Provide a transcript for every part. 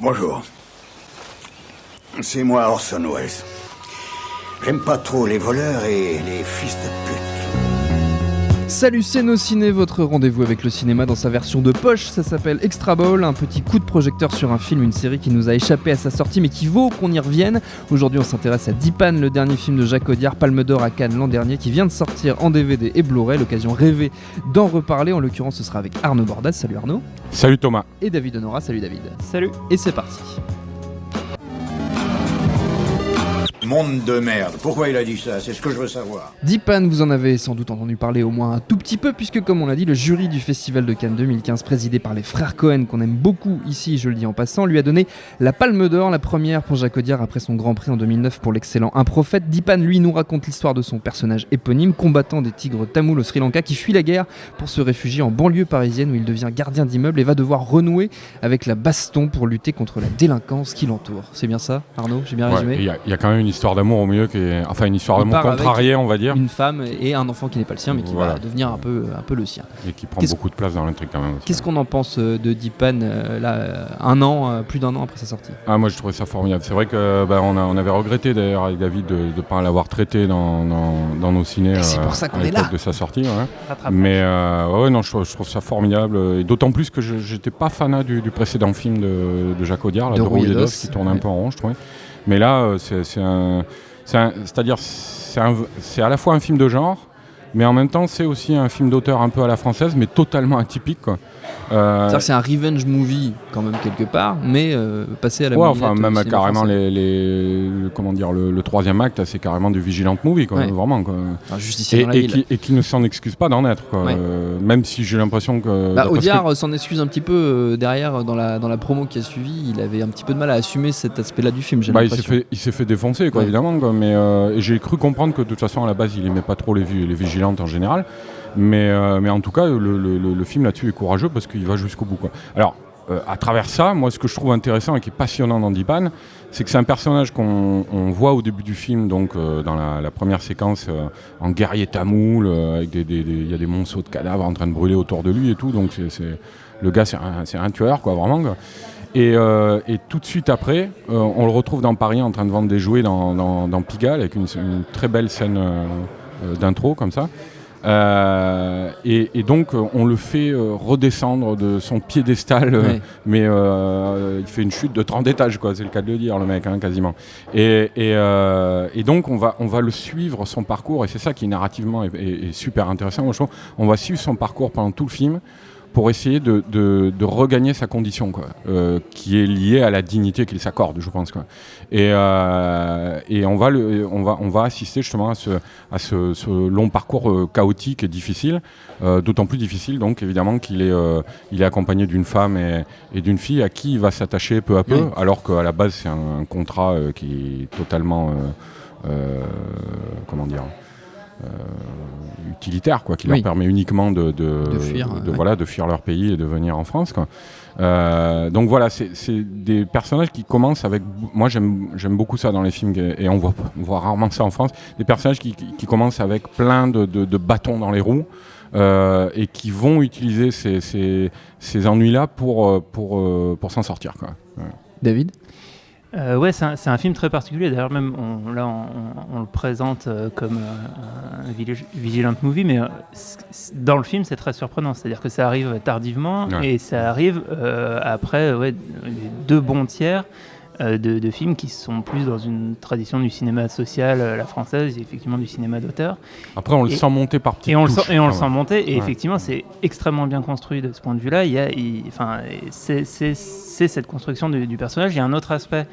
Bonjour. C'est moi Orson Welles. J'aime pas trop les voleurs et les fils de pute. Salut, c'est Nos Ciné, votre rendez-vous avec le cinéma dans sa version de poche. Ça s'appelle Extra Ball, un petit coup de projecteur sur un film, une série qui nous a échappé à sa sortie mais qui vaut qu'on y revienne. Aujourd'hui on s'intéresse à Dipan, le dernier film de Jacques Audiard, Palme d'Or à Cannes l'an dernier, qui vient de sortir en DVD et Blu-ray. L'occasion rêvée d'en reparler, en l'occurrence ce sera avec Arnaud Bordas. Salut Arnaud. Salut Thomas. Et David Honora. Salut David. Salut. Et c'est parti. Monde de merde. Pourquoi il a dit ça? C'est ce que je veux savoir. Dipan, vous en avez sans doute entendu parler au moins un tout petit peu, puisque comme on l'a dit, le jury du Festival de Cannes 2015, présidé par les frères Cohen, qu'on aime beaucoup ici, je le dis en passant, lui a donné la Palme d'Or, la première pour Jacques Audiard après son Grand Prix en 2009 pour l'excellent Un Prophète. Dipan, lui, nous raconte l'histoire de son personnage éponyme, combattant des tigres tamouls au Sri Lanka, qui fuit la guerre pour se réfugier en banlieue parisienne où il devient gardien d'immeuble et va devoir renouer avec la baston pour lutter contre la délinquance qui l'entoure. C'est bien ça, Arnaud? J'ai bien résumé? Il y a quand même une histoire d'amour au milieu, enfin une histoire d'amour contrariée, on va dire. Une femme et un enfant qui n'est pas le sien, mais qui va devenir un peu le sien. Et qui prend beaucoup de place dans l'intrigue quand même. Qu'est-ce qu'on en pense de Dipan, plus d'un an après sa sortie? Moi je trouvais ça formidable. C'est vrai que on avait regretté d'ailleurs avec David de ne pas l'avoir traité dans nos ciné c'est pour ça qu'on est là de sa sortie. Ouais. Mais je trouve ça formidable. Et d'autant plus que j'étais pas fanat du précédent film de Jacques Audiard, de Rouillet-Dos, qui tourne un peu en rond, je trouvais. Mais là, c'est à la fois un film de genre, mais en même temps c'est aussi un film d'auteur un peu à la française, mais totalement atypique, quoi. C'est-à-dire que c'est un revenge movie quand même quelque part, mais passé à la même carrément le troisième acte, c'est carrément du vigilant movie, quoi, vraiment, quoi. Enfin, justicier dans la ville. Et qui ne s'en excuse pas d'en être, quoi. Même si j'ai l'impression que Audiard s'en excuse un petit peu derrière dans la promo qui a suivi. Il avait un petit peu de mal à assumer cet aspect-là du film, j'ai l'impression. Il s'est fait défoncer, quoi, évidemment, quoi, mais j'ai cru comprendre que de toute façon à la base il aimait pas trop les vigilantes en général. Mais en tout cas, le film là-dessus est courageux parce qu'il va jusqu'au bout, quoi. Alors, à travers ça, moi, ce que je trouve intéressant et qui est passionnant dans Dipan, c'est que c'est un personnage qu'on voit au début du film, donc dans la première séquence, en guerrier tamoul, avec il y a des monceaux de cadavres en train de brûler autour de lui et tout. Donc, le gars, c'est un tueur, quoi, vraiment, quoi. Et tout de suite après, on le retrouve dans Paris en train de vendre des jouets dans Pigalle, avec une très belle scène d'intro comme ça. Et donc on le fait redescendre de son piédestal, mais il fait une chute de 30 étages, quoi, c'est le cas de le dire, le mec, hein, quasiment. Et donc on va le suivre, son parcours, et c'est ça qui narrativement est super intéressant. Moi, je trouve, on va suivre son parcours pendant tout le film pour essayer de regagner sa condition, quoi, qui est liée à la dignité qu'il s'accorde, je pense, quoi. Et on va assister justement à ce long parcours chaotique et difficile, d'autant plus difficile donc évidemment qu'il est accompagné d'une femme et d'une fille à qui il va s'attacher peu à peu, alors qu'à la base c'est un contrat qui est totalement utilitaire, quoi, qui leur permet uniquement de fuir leur pays et de venir en France, quoi. Donc voilà, c'est des personnages qui commencent avec... Moi j'aime beaucoup ça dans les films, et on voit rarement ça en France, des personnages qui commencent avec plein de bâtons dans les roues, et qui vont utiliser ces ennuis-là pour s'en sortir, quoi. David? C'est un film très particulier. D'ailleurs, même on le présente comme un vigilant movie, mais dans le film, c'est très surprenant. C'est-à-dire que ça arrive tardivement et ça arrive après deux bons tiers de films qui sont plus dans une tradition du cinéma social, la française, et effectivement du cinéma d'auteur. Après, on le sent monter par petites touches. On le sent monter, et effectivement, c'est extrêmement bien construit de ce point de vue-là. C'est cette construction du personnage. Il y a un autre aspect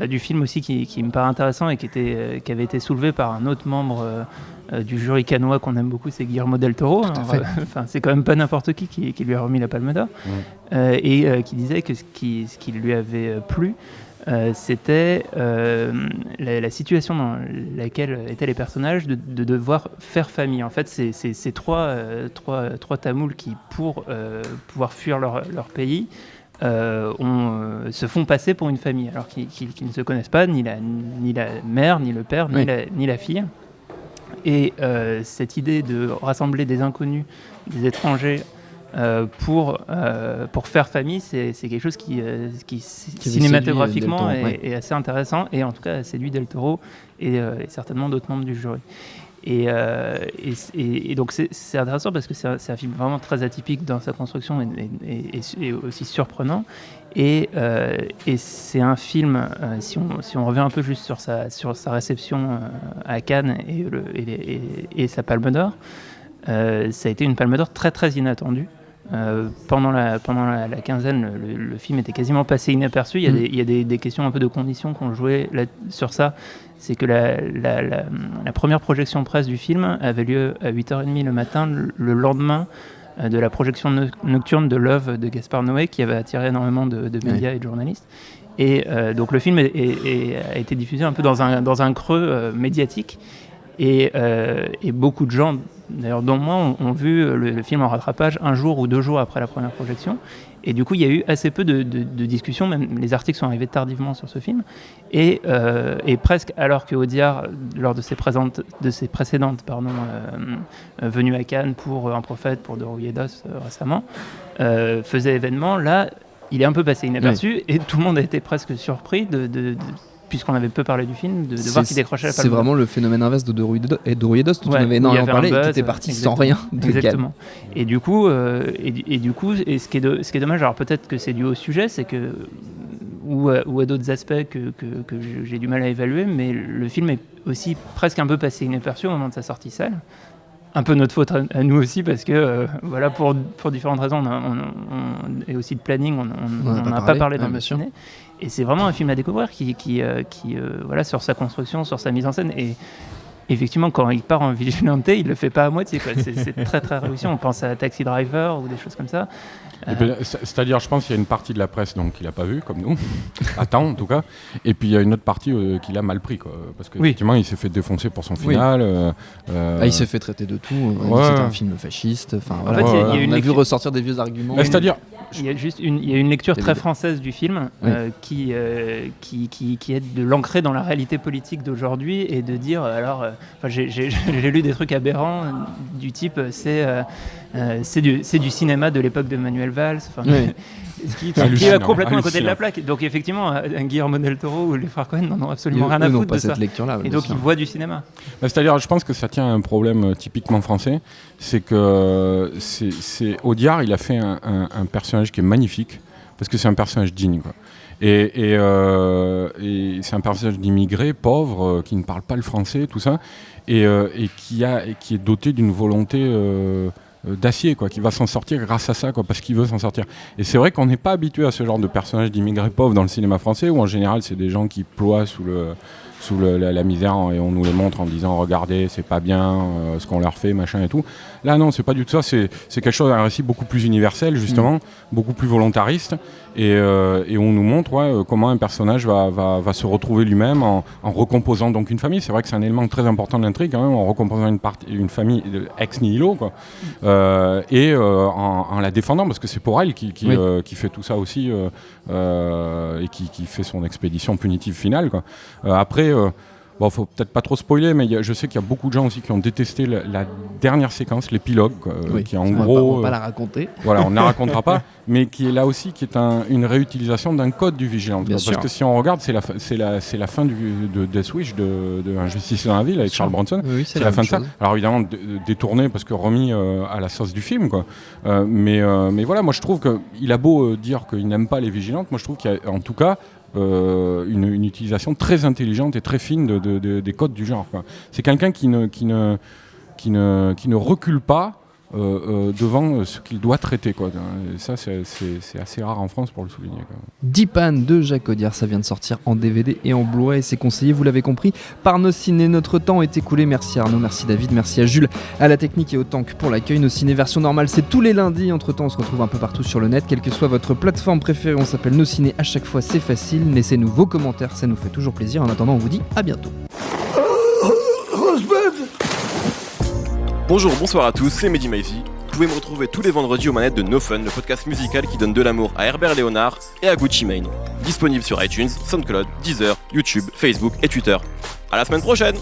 du film aussi qui me paraît intéressant et qui avait été soulevé par un autre membre du jury cannois qu'on aime beaucoup, c'est Guillermo del Toro. C'est quand même pas n'importe qui lui a remis la Palme d'Or, et qui disait que ce qui lui avait plu, c'était la situation dans laquelle étaient les personnages de devoir faire famille. En fait, c'est trois Tamouls qui, pour pouvoir fuir leur pays, se font passer pour une famille, alors qu'ils ne se connaissent pas, ni la mère, ni le père, ni la fille. Et cette idée de rassembler des inconnus, des étrangers, pour faire famille, c'est quelque chose qui cinématographiquement est assez intéressant, et en tout cas séduit Del Toro et certainement d'autres membres du jury. Et donc c'est intéressant parce que c'est un film vraiment très atypique dans sa construction et aussi surprenant. Et c'est un film, si on revient un peu juste sur sa réception à Cannes et sa Palme d'Or, ça a été une Palme d'Or très très inattendue. Pendant la quinzaine, le film était quasiment passé inaperçu. Il y a des questions un peu de conditions qu'on jouait sur ça. C'est que la première projection presse du film avait lieu à 8h30 le matin, le lendemain de la projection nocturne de l'œuvre de Gaspard Noé, qui avait attiré énormément de médias et de journalistes. Et donc le film a été diffusé un peu dans un creux médiatique. Et beaucoup de gens, d'ailleurs dont moi, ont vu le film en rattrapage 1 jour ou 2 jours après la première projection. Et du coup, il y a eu assez peu de discussions, même les articles sont arrivés tardivement sur ce film. Et presque alors que Audiard, lors de ses précédentes venues à Cannes pour Un prophète, pour De Rouillet-Dos récemment, faisait événement, là, il est un peu passé inaperçu, et tout le monde a été presque surpris puisqu'on avait peu parlé du film, de voir qu'il décrochait la Palme d'Or. C'est vraiment le phénomène inverse de Rouillet-Dos, dont on avait énormément parlé, et qui était parti sans rien. Exactement. Et du coup, ce qui est dommage, alors peut-être que c'est dû au sujet, c'est que ou à d'autres aspects que j'ai du mal à évaluer, mais le film est aussi presque un peu passé inaperçu au moment de sa sortie salle. Un peu notre faute à nous aussi, parce que voilà, pour différentes raisons, et aussi de planning, on n'en a pas parlé dans le ciné. Et c'est vraiment un film à découvrir qui voilà, sur sa construction, sur sa mise en scène. Et effectivement, quand il part en vigilante, il le fait pas à moitié, quoi. C'est très très réussi. On pense à Taxi Driver ou des choses comme ça. C'est-à-dire, je pense qu'il y a une partie de la presse qu'il n'a pas vu, comme nous, à temps en tout cas, et puis il y a une autre partie qu'il a mal pris, quoi, parce qu'effectivement, il s'est fait défoncer pour son final. Il s'est fait traiter de tout, c'était un film fasciste, voilà. En fait, on a vu ressortir des vieux arguments. C'est-à-dire, il y a une lecture très française du film qui est de l'ancrer dans la réalité politique d'aujourd'hui et de dire, alors, j'ai lu des trucs aberrants du type, c'est du cinéma de l'époque de Manuel Valls, qui est complètement à côté de la plaque. Donc effectivement, un Guillermo del Toro ou les frères Cohen n'en ont absolument rien à foutre de ça. Et donc ils voient du cinéma. C'est-à-dire, je pense que ça tient à un problème typiquement français, c'est que Audiard, il a fait un personnage qui est magnifique, parce que c'est un personnage digne, quoi. Et c'est un personnage d'immigré, pauvre, qui ne parle pas le français, tout ça, et qui est doté d'une volonté d'acier, quoi, qui va s'en sortir grâce à ça, quoi, parce qu'il veut s'en sortir. Et c'est vrai qu'on n'est pas habitué à ce genre de personnage d'immigrés pauvres dans le cinéma français, où en général c'est des gens qui ploient sous la misère, et on nous les montre en disant regardez, c'est pas bien ce qu'on leur fait, machin et tout. Là non, c'est pas du tout ça, c'est quelque chose, un récit beaucoup plus universel justement, beaucoup plus volontariste, et on nous montre comment un personnage va se retrouver lui-même en recomposant donc une famille. C'est vrai que c'est un élément très important de l'intrigue, quand même, en recomposant une famille ex nihilo, quoi, en la défendant, parce que c'est pour elle qui fait tout ça aussi, et qui fait son expédition punitive finale, quoi. Après, faut peut-être pas trop spoiler, mais je sais qu'il y a beaucoup de gens aussi qui ont détesté la dernière séquence, l'épilogue, qui est en gros... On va pas la raconter. Voilà, on ne la racontera pas, mais qui est là aussi, qui est une réutilisation d'un code du Vigilante. Parce que si on regarde, c'est la fin de Death Wish, de Injustice dans la ville, avec Charles Bronson. Oui, c'est la fin de ça. Alors évidemment, détourné, parce que remis à la sauce du film, quoi. Mais voilà, moi je trouve qu'il a beau dire qu'il n'aime pas les Vigilantes, moi je trouve qu'il y a en tout cas une utilisation très intelligente et très fine des codes du genre, quoi. C'est quelqu'un qui ne recule pas devant ce qu'il doit traiter, quoi. Et ça, c'est assez rare en France pour le souligner, quoi. Dipan de Jacques Audiard, ça vient de sortir en DVD et en Blu-ray, c'est conseillé, vous l'avez compris, par Nos Ciné. Notre temps est écoulé. Merci Arnaud, merci David, merci à Jules, à la technique et au tank pour l'accueil. Nos Ciné version normale, c'est tous les lundis. Entre-temps, on se retrouve un peu partout sur le net, quelle que soit votre plateforme préférée. On s'appelle Nos Ciné, à chaque fois c'est facile. Laissez-nous vos commentaires, ça nous fait toujours plaisir. En attendant, on vous dit à bientôt. Bonjour, bonsoir à tous, c'est Mehdi Maizy. Vous pouvez me retrouver tous les vendredis aux manettes de No Fun, le podcast musical qui donne de l'amour à Herbert Léonard et à Gucci Mane. Disponible sur iTunes, SoundCloud, Deezer, YouTube, Facebook et Twitter. À la semaine prochaine!